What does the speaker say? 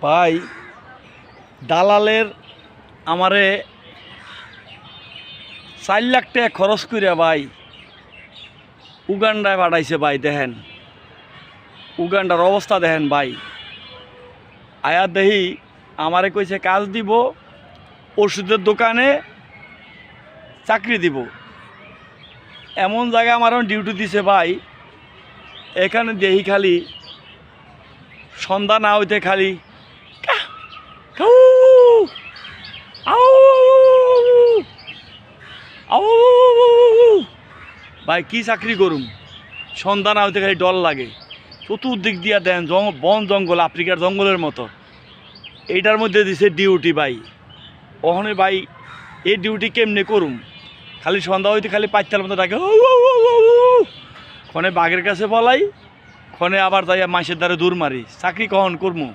ভাই দালালের আমারে 4 লাখ টাকা খরচ করিয়া ভাই উগান্ডায় পাঠাইছে ভাই। দেখেন উগান্ডার অবস্থা দেখেন ভাই। আয়া দেহি আমারে কইছে কাজ দিব, ওষুধের দোকানে চাকরি দিব। এমন জায়গায় আমার ডিউটি দিছে ভাই, এখানে দেহি খালি সন্ধ্যা না হইতে খালি ভাই কি চাকরি করুম, সন্ধ্যা না হইতে খালি ডর লাগে। চতুর্দিক দিয়া দেন বন জঙ্গল, আফ্রিকার জঙ্গলের মতো। এইটার মধ্যে দিছে ডিউটি ভাই। ওখানে ভাই এই ডিউটি কেমনে করুম, খালি সন্ধ্যা হইতে খালি পাঁচটার মতো ডাকে, ক্ষণে বাঘের কাছে বলাই, ক্ষণে আবার যাইয়া মাসের দ্বারে দূর মারি। চাকরি কখন করবো?